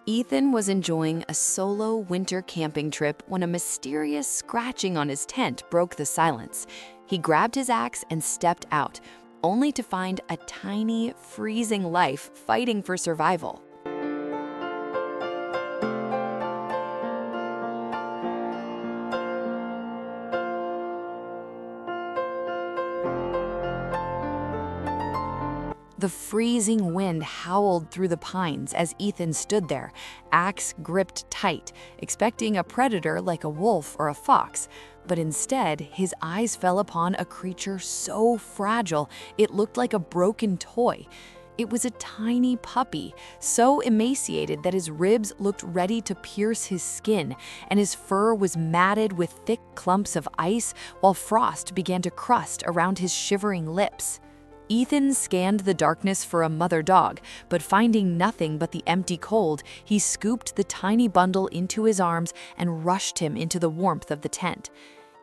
Ethan was enjoying a solo winter camping trip when a mysterious scratching on his tent broke the silence. He grabbed his axe and stepped out, only to find a tiny, freezing life fighting for survival. The freezing wind howled through the pines as Ethan stood there, axe gripped tight, expecting a predator like a wolf or a fox. But instead, his eyes fell upon a creature so fragile it looked like a broken toy. It was a tiny puppy, so emaciated that his ribs looked ready to pierce his skin, and his fur was matted with thick clumps of ice while frost began to crust around his shivering lips. Ethan scanned the darkness for a mother dog, but finding nothing but the empty cold, he scooped the tiny bundle into his arms and rushed him into the warmth of the tent.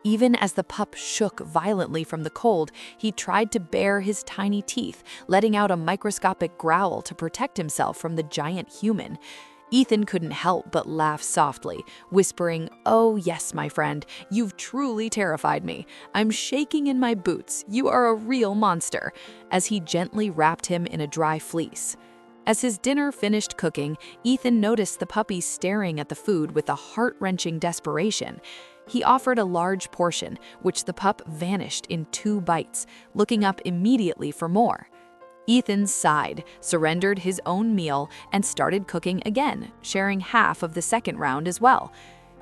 Even as the pup shook violently from the cold, he tried to bare his tiny teeth, letting out a microscopic growl to protect himself from the giant human. Ethan couldn't help but laugh softly, whispering, "Oh yes, my friend, you've truly terrified me. I'm shaking in my boots. You are a real monster," as he gently wrapped him in a dry fleece. As his dinner finished cooking, Ethan noticed the puppy staring at the food with a heart-wrenching desperation. He offered a large portion, which the pup vanished in 2 bites, looking up immediately for more. Ethan sighed, surrendered his own meal, and started cooking again, sharing half of the second round as well.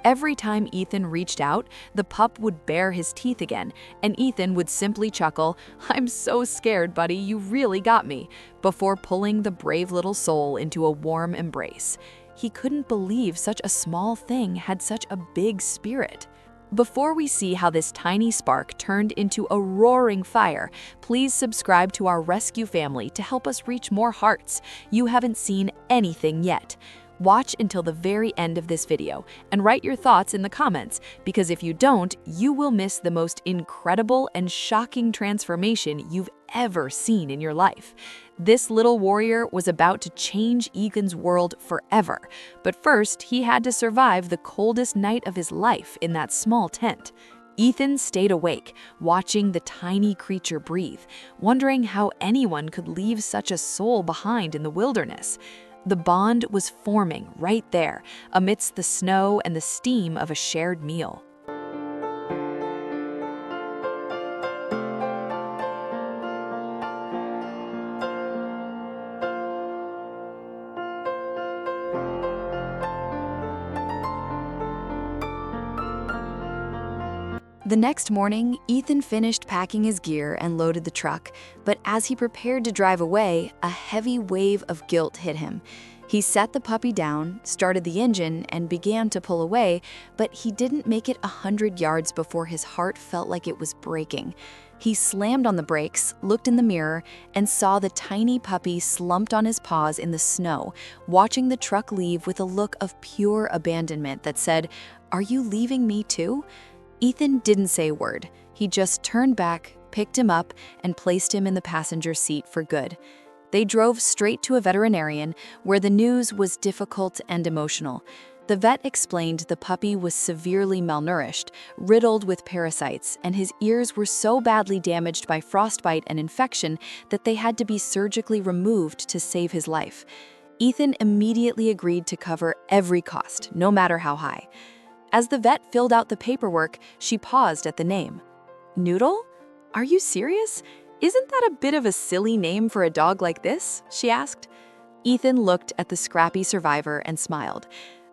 Every time Ethan reached out, the pup would bare his teeth again, and Ethan would simply chuckle, "I'm so scared, buddy, you really got me," before pulling the brave little soul into a warm embrace. He couldn't believe such a small thing had such a big spirit. Before we see how this tiny spark turned into a roaring fire, please subscribe to our rescue family to help us reach more hearts. You haven't seen anything yet. Watch until the very end of this video and write your thoughts in the comments, because if you don't, you will miss the most incredible and shocking transformation you've ever seen in your life. This little warrior was about to change Ethan's world forever, but first he had to survive the coldest night of his life in that small tent. Ethan stayed awake, watching the tiny creature breathe, wondering how anyone could leave such a soul behind in the wilderness. The bond was forming right there, amidst the snow and the steam of a shared meal. The next morning, Ethan finished packing his gear and loaded the truck, but as he prepared to drive away, a heavy wave of guilt hit him. He set the puppy down, started the engine, and began to pull away, but he didn't make it 100 yards before his heart felt like it was breaking. He slammed on the brakes, looked in the mirror, and saw the tiny puppy slumped on his paws in the snow, watching the truck leave with a look of pure abandonment that said, "Are you leaving me too?" Ethan didn't say a word. He just turned back, picked him up, and placed him in the passenger seat for good. They drove straight to a veterinarian, where the news was difficult and emotional. The vet explained the puppy was severely malnourished, riddled with parasites, and his ears were so badly damaged by frostbite and infection that they had to be surgically removed to save his life. Ethan immediately agreed to cover every cost, no matter how high. As the vet filled out the paperwork, she paused at the name. "Noodle? Are you serious? Isn't that a bit of a silly name for a dog like this?" she asked. Ethan looked at the scrappy survivor and smiled.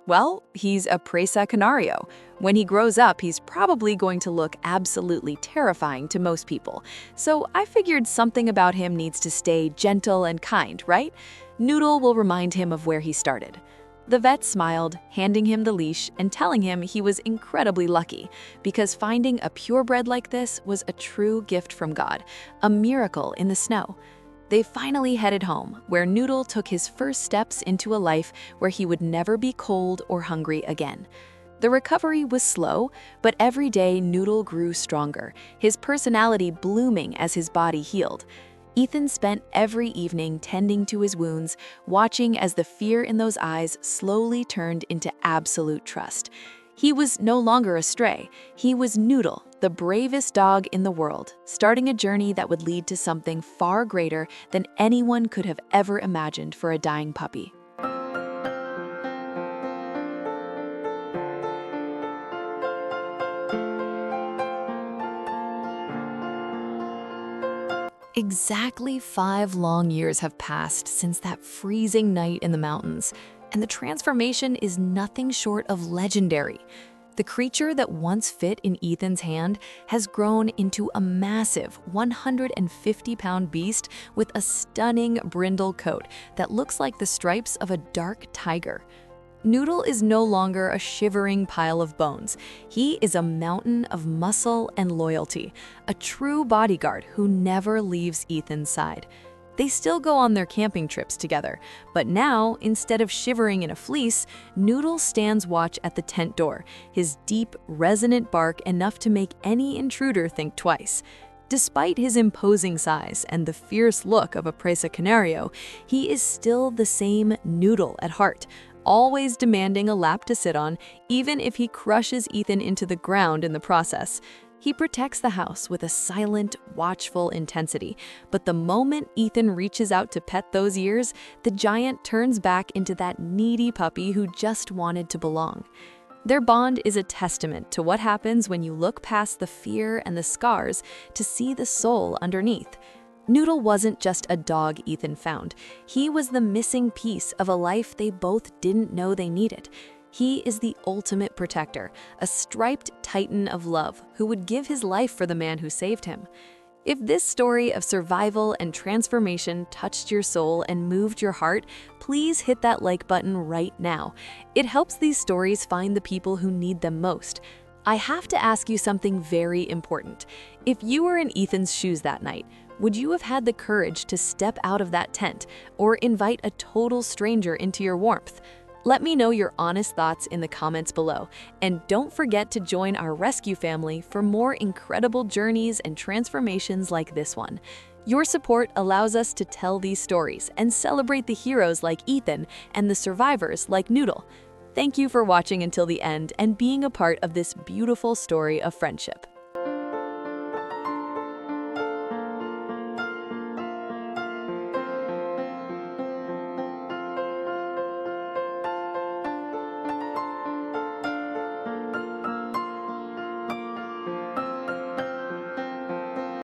"Well, he's a Presa Canario. When he grows up, he's probably going to look absolutely terrifying to most people. So I figured something about him needs to stay gentle and kind, right? Noodle will remind him of where he started." The vet smiled, handing him the leash and telling him he was incredibly lucky, because finding a purebred like this was a true gift from God, a miracle in the snow. They finally headed home, where Noodle took his first steps into a life where he would never be cold or hungry again. The recovery was slow, but every day Noodle grew stronger, his personality blooming as his body healed. Ethan spent every evening tending to his wounds, watching as the fear in those eyes slowly turned into absolute trust. He was no longer a stray. He was Noodle, the bravest dog in the world, starting a journey that would lead to something far greater than anyone could have ever imagined for a dying puppy. Exactly 5 long years have passed since that freezing night in the mountains, and the transformation is nothing short of legendary. The creature that once fit in Ethan's hand has grown into a massive 150-pound beast with a stunning brindle coat that looks like the stripes of a dark tiger. Noodle is no longer a shivering pile of bones. He is a mountain of muscle and loyalty, a true bodyguard who never leaves Ethan's side. They still go on their camping trips together, but now, instead of shivering in a fleece, Noodle stands watch at the tent door, his deep, resonant bark enough to make any intruder think twice. Despite his imposing size and the fierce look of a Presa Canario, he is still the same Noodle at heart, always demanding a lap to sit on, even if he crushes Ethan into the ground in the process. He protects the house with a silent, watchful intensity, but the moment Ethan reaches out to pet those ears, the giant turns back into that needy puppy who just wanted to belong. Their bond is a testament to what happens when you look past the fear and the scars to see the soul underneath. Noodle wasn't just a dog Ethan found. He was the missing piece of a life they both didn't know they needed. He is the ultimate protector, a striped titan of love who would give his life for the man who saved him. If this story of survival and transformation touched your soul and moved your heart, please hit that like button right now. It helps these stories find the people who need them most. I have to ask you something very important. If you were in Ethan's shoes that night, would you have had the courage to step out of that tent or invite a total stranger into your warmth? Let me know your honest thoughts in the comments below, and don't forget to join our rescue family for more incredible journeys and transformations like this one. Your support allows us to tell these stories and celebrate the heroes like Ethan and the survivors like Noodle. Thank you for watching until the end and being a part of this beautiful story of friendship.